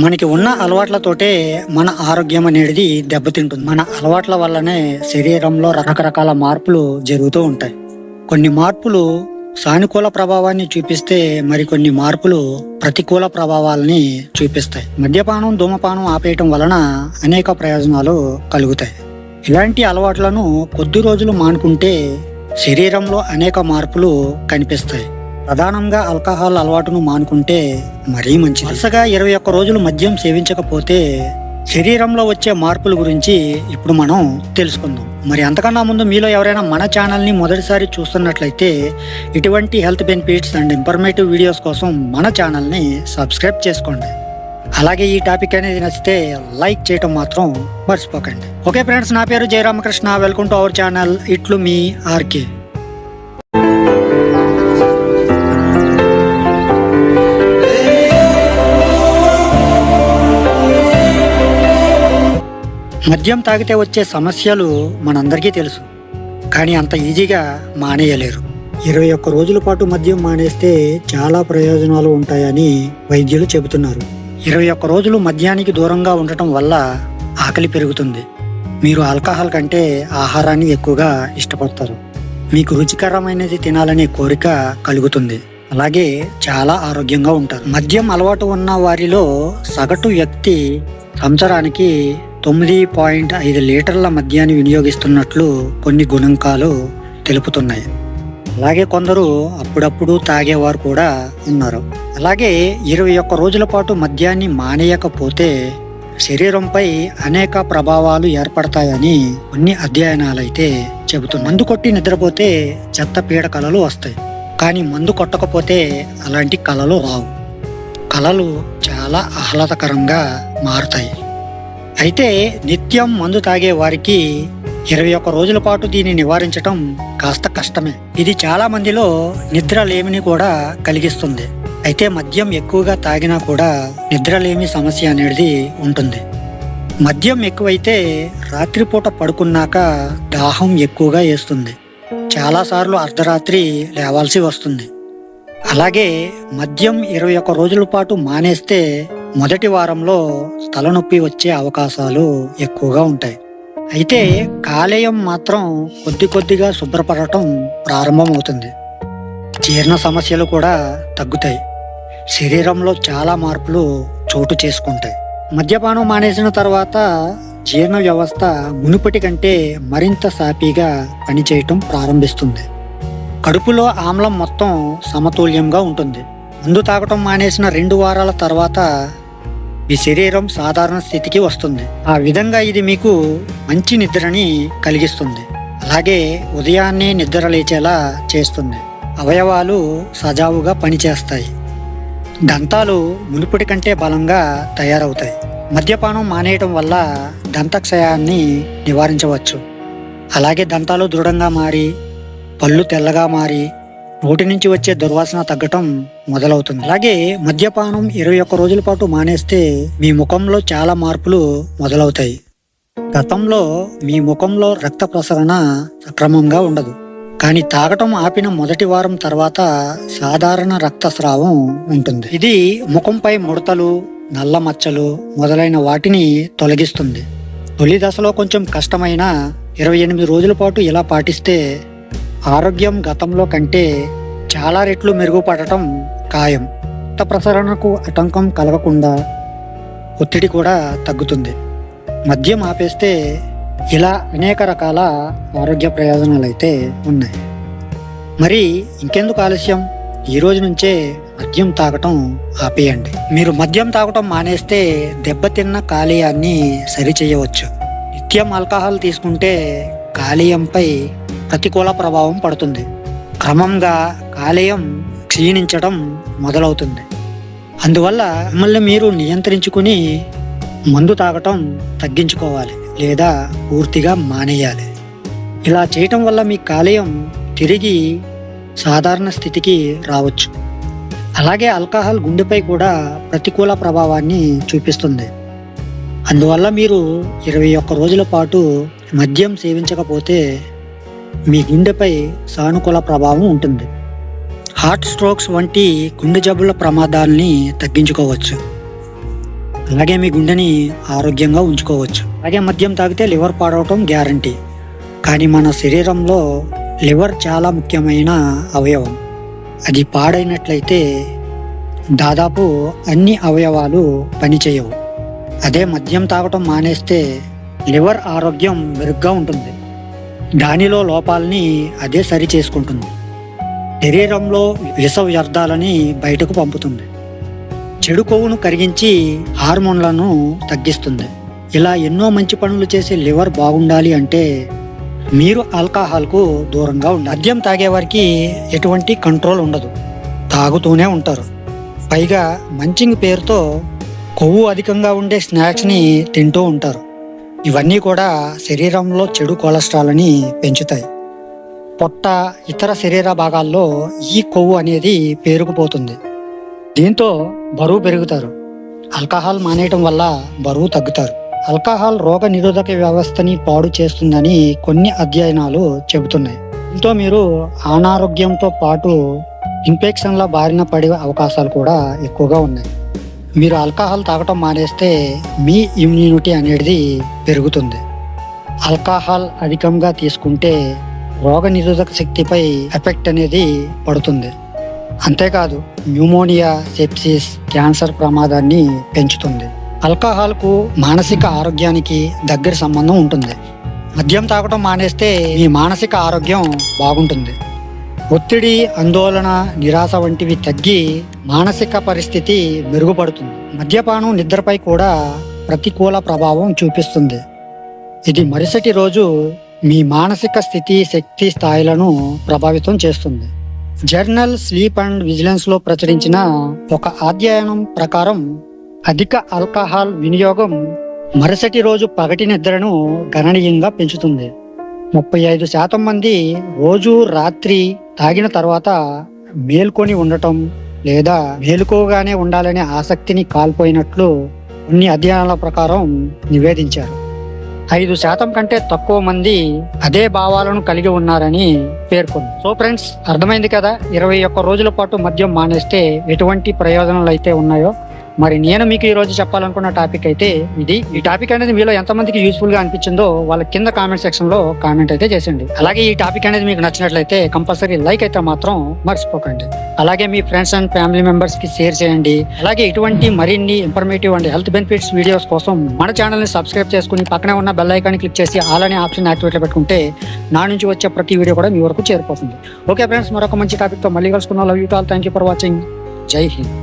మనకి ఉన్న అలవాట్లతోటే మన ఆరోగ్యం అనేది దెబ్బతింటుంది. మన అలవాట్ల వల్లనే శరీరంలో రకరకాల మార్పులు జరుగుతూ ఉంటాయి. కొన్ని మార్పులు సానుకూల ప్రభావాన్ని చూపిస్తే మరికొన్ని మార్పులు ప్రతికూల ప్రభావాలని చూపిస్తాయి. మద్యపానం, ధూమపానం ఆపేయటం వలన అనేక ప్రయోజనాలు కలుగుతాయి. ఇలాంటి అలవాట్లను కొద్ది రోజులు మానుకుంటే శరీరంలో అనేక మార్పులు కనిపిస్తాయి. ప్రధానంగా ఆల్కహాల్ అలవాటును మానుకుంటే మరీ మంచిది. వరుసగా 21 రోజులు మద్యం సేవించకపోతే శరీరంలో వచ్చే మార్పుల గురించి ఇప్పుడు మనం తెలుసుకుందాం. మరి అంతకన్నా ముందు మీలో ఎవరైనా మన ఛానల్ని మొదటిసారి చూస్తున్నట్లయితే ఇటువంటి health benefits and informative videos కోసం మన ఛానల్ని సబ్స్క్రైబ్ చేసుకోండి. అలాగే ఈ టాపిక్ అనేది నచ్చితే లైక్ చేయటం మాత్రం మర్చిపోకండి. ఓకే ఫ్రెండ్స్, నా పేరు Jayaramakrishna. Welcome to our channel ఇట్లు మీ ఆర్కే. మద్యం తాగితే వచ్చే సమస్యలు మనందరికీ తెలుసు, కానీ అంత ఈజీగా మానేయలేరు. 21 రోజుల పాటు మద్యం మానేస్తే చాలా ప్రయోజనాలు ఉంటాయని వైద్యులు చెబుతున్నారు. 21 రోజులు మద్యానికి దూరంగా ఉండటం వల్ల ఆకలి పెరుగుతుంది. మీరు ఆల్కహాల్ కంటే ఆహారాన్ని ఎక్కువగా ఇష్టపడతారు. మీకు రుచికరమైనది తినాలనే కోరిక కలుగుతుంది. అలాగే చాలా ఆరోగ్యంగా ఉంటారు. మద్యం అలవాటు ఉన్న వారిలో సగటు వ్యక్తి సంవత్సరానికి 9.5 లీటర్ల మద్యాన్ని వినియోగిస్తున్నట్లు కొన్ని గణాంకాలు తెలుపుతున్నాయి. అలాగే కొందరు అప్పుడప్పుడు తాగేవారు కూడా ఉన్నారు. అలాగే 21 రోజుల పాటు మద్యాన్ని మానేయకపోతే శరీరంపై అనేక ప్రభావాలు ఏర్పడతాయని కొన్ని అధ్యయనాలు అయితే చెబుతున్నాయి. మందు కొట్టి నిద్రపోతే చెత్త పీడ కలలు వస్తాయి, కానీ మందు కొట్టకపోతే అలాంటి కలలు రావు. కలలు చాలా ఆహ్లాదకరంగా మారుతాయి. అయితే నిత్యం మందు తాగే వారికి 21 రోజుల పాటు దీన్ని నివారించటం కాస్త కష్టమే. ఇది చాలా మందిలో నిద్రలేమిని కూడా కలిగిస్తుంది. అయితే మద్యం ఎక్కువగా తాగినా కూడా నిద్రలేమి సమస్య అనేది ఉంటుంది. మద్యం ఎక్కువైతే రాత్రిపూట పడుకున్నాక దాహం ఎక్కువగా వేస్తుంది. చాలాసార్లు అర్ధరాత్రి లేవాల్సి వస్తుంది. అలాగే మద్యం 21 రోజుల పాటు మానేస్తే మొదటి వారంలో తలనొప్పి వచ్చే అవకాశాలు ఎక్కువగా ఉంటాయి. అయితే కాలేయం మాత్రం కొద్దిగా శుభ్రపడటం ప్రారంభమవుతుంది. జీర్ణ సమస్యలు కూడా తగ్గుతాయి. శరీరంలో చాలా మార్పులు చోటు చేసుకుంటాయి. మద్యపానం మానేసిన తర్వాత జీర్ణ వ్యవస్థ మునుపటి కంటే మరింత సాఫీగా పనిచేయటం ప్రారంభిస్తుంది. కడుపులో ఆమ్లం మొత్తం సమతుల్యంగా ఉంటుంది. మందు తాగటం మానేసిన 2 వారాల తర్వాత మీ శరీరం సాధారణ స్థితికి వస్తుంది. ఆ విధంగా ఇది మీకు మంచి నిద్రని కలిగిస్తుంది. అలాగే ఉదయాన్నే నిద్ర లేచేలా చేస్తుంది. అవయవాలు సజావుగా పనిచేస్తాయి. దంతాలు మునుపటి కంటే బలంగా తయారవుతాయి. మద్యపానం మానేయటం వల్ల దంతక్షయాన్ని నివారించవచ్చు. అలాగే దంతాలు దృఢంగా మారి, పళ్ళు తెల్లగా మారి, నోటి నుంచి వచ్చే దుర్వాసన తగ్గటం మొదలవుతుంది. అలాగే మద్యపానం 21 రోజుల పాటు మానేస్తే మీ ముఖంలో చాలా మార్పులు మొదలవుతాయి. గతంలో మీ ముఖంలో రక్త ప్రసరణ సక్రమంగా ఉండదు, కానీ తాగటం ఆపిన మొదటి వారం తర్వాత సాధారణ రక్తస్రావం ఉంటుంది. ఇది ముఖంపై ముడతలు, నల్ల మచ్చలు మొదలైన వాటిని తొలగిస్తుంది. తొలి దశలో కొంచెం కష్టమైన 28 రోజుల పాటు ఇలా పాటిస్తే ఆరోగ్యం గతంలో కంటే చాలా రెట్లు మెరుగుపడటం ఖాయం. రక్త ప్రసరణకు ఆటంకం కలగకుండా ఒత్తిడి కూడా తగ్గుతుంది. మద్యం ఆపేస్తే ఇలా అనేక రకాల ఆరోగ్య ప్రయోజనాలు అయితే ఉన్నాయి. మరి ఇంకెందుకు ఆలస్యం? ఈ రోజు నుంచే మద్యం తాగటం ఆపేయండి. మీరు మద్యం తాగటం మానేస్తే దెబ్బతిన్న కాలేయాన్ని సరిచేయవచ్చు. నిత్యం ఆల్కహాల్ తీసుకుంటే కాలేయంపై ప్రతికూల ప్రభావం పడుతుంది. క్రమంగా కాలేయం క్షీణించడం మొదలవుతుంది. అందువల్ల మిమ్మల్ని మీరు నియంత్రించుకుని మందు తాగటం తగ్గించుకోవాలి లేదా పూర్తిగా మానేయాలి. ఇలా చేయటం వల్ల మీ కాలేయం తిరిగి సాధారణ స్థితికి రావచ్చు. అలాగే ఆల్కహాల్ గుండెపై కూడా ప్రతికూల ప్రభావాన్ని చూపిస్తుంది. అందువల్ల మీరు 21 రోజుల పాటు మద్యం సేవించకపోతే మీ గుండెపై సానుకూల ప్రభావం ఉంటుంది. హార్ట్ స్ట్రోక్స్ వంటి గుండె జబ్బుల ప్రమాదాల్ని తగ్గించుకోవచ్చు. అలాగే మీ గుండెని ఆరోగ్యంగా ఉంచుకోవచ్చు. అలాగే మద్యం తాగితే లివర్ పాడవటం గ్యారంటీ. కానీ మన శరీరంలో లివర్ చాలా ముఖ్యమైన అవయవం. అది పాడైనట్లయితే దాదాపు అన్ని అవయవాలు పనిచేయవు. అదే మద్యం తాగటం మానేస్తే లివర్ ఆరోగ్యం మెరుగ్గా ఉంటుంది. దానిలో లోపాలని అదే సరి చేసుకుంటుంది. శరీరంలో విష వ్యర్థాలని బయటకు పంపుతుంది. చెడు కొవ్వును కరిగించి హార్మోన్లను తగ్గిస్తుంది. ఇలా ఎన్నో మంచి పనులు చేసే లివర్ బాగుండాలి అంటే మీరు ఆల్కహాల్కు దూరంగా ఉండాలి. మద్యం తాగేవారికి ఎటువంటి కంట్రోల్ ఉండదు, తాగుతూనే ఉంటారు. పైగా మంచింగ్ పేరుతో కొవ్వు అధికంగా ఉండే స్నాక్స్ని తింటూ ఉంటారు. ఇవన్నీ కూడా శరీరంలో చెడు కొలెస్ట్రాల్ని పెంచుతాయి. పొట్ట, ఇతర శరీర భాగాల్లో ఈ కొవ్వు అనేది పేరుకుపోతుంది. దీంతో బరువు పెరుగుతారు. ఆల్కహాల్ మానేయటం వల్ల బరువు తగ్గుతారు. ఆల్కహాల్ రోగ నిరోధక వ్యవస్థని పాడు చేస్తుందని కొన్ని అధ్యయనాలు చెబుతున్నాయి. దీంతో మీరు అనారోగ్యంతో పాటు ఇన్ఫెక్షన్ల బారిన పడే అవకాశాలు కూడా ఎక్కువగా ఉన్నాయి. మీరు ఆల్కహాల్ తాగటం మానేస్తే మీ ఇమ్యూనిటీ అనేది పెరుగుతుంది. ఆల్కహాల్ అధికంగా తీసుకుంటే రోగ నిరోధక శక్తిపై ఎఫెక్ట్ అనేది పడుతుంది. అంతేకాదు న్యూమోనియా, సెప్సిస్, క్యాన్సర్ ప్రమాదాన్ని పెంచుతుంది. ఆల్కహాల్కు మానసిక ఆరోగ్యానికి దగ్గర సంబంధం ఉంటుంది. మద్యం తాగటం మానేస్తే మీ మానసిక ఆరోగ్యం బాగుంటుంది. ఒత్తిడి, ఆందోళన, నిరాశ వంటివి తగ్గి మానసిక పరిస్థితి మెరుగుపడుతుంది. మద్యపానం నిద్రపై కూడా ప్రతికూల ప్రభావం చూపిస్తుంది. ఇది మరుసటి రోజు మీ మానసిక స్థితి, శక్తి స్థాయిలను ప్రభావితం చేస్తుంది. జర్నల్ స్లీప్ అండ్ విజిలెన్స్ లో ప్రచురించిన ఒక అధ్యయనం ప్రకారం అధిక ఆల్కహాల్ వినియోగం మరుసటి రోజు పగటి నిద్రను గణనీయంగా పెంచుతుంది. 35% మంది రోజు రాత్రి తాగిన తర్వాత మేల్కొని ఉండటం లేదా మేలుకోగానే ఉండాలనే ఆసక్తిని కాల్పోయినట్లు కొన్ని అధ్యయనాల ప్రకారం నివేదించారు. 5% కంటే తక్కువ మంది అదే భావాలను కలిగి ఉన్నారని పేర్కొంది. సో ఫ్రెండ్స్, అర్థమైంది కదా 21 రోజుల పాటు మద్యం మానేస్తే ఎటువంటి ప్రయోజనాలు అయితే ఉన్నాయో. మరి నేను మీకు ఈ రోజు చెప్పాలనుకున్న టాపిక్ అయితే ఇది. ఈ టాపిక్ అనేది మీలో ఎంతమందికి యూస్ఫుల్ గా అనిపించిందో వాళ్ళ కింద కామెంట్ సెక్షన్ లో కామెంట్ అయితే చేయండి. అలాగే ఈ టాపిక్ అనేది మీకు నచ్చినట్లయితే కంపల్సరీ లైక్ అయితే మాత్రం మర్చిపోకండి. అలాగే మీ ఫ్రెండ్స్ అండ్ ఫ్యామిలీ మెంబర్స్ కి షేర్ చేయండి. అలాగే ఇటువంటి మరిన్ని informative and health benefits videos కోసం మన ఛానల్ ని సబ్స్క్రైబ్ చేసుకుని పక్కనే ఉన్న బెల్ ఐకాన్ క్లిక్ చేసి ఆల్ అనే ఆప్షన్ యాక్టివేట్ లో పెట్టుకుంటే నా నుంచి వచ్చే ప్రతి వీడియో కూడా మీ వరకు చేరిపోతుంది. ఓకే ఫ్రెండ్స్, మరొక మంచి టాపిక్ తో మళ్ళీ కలుసుకున్నాం. Love you all. Thank you for watching. జై హింద్.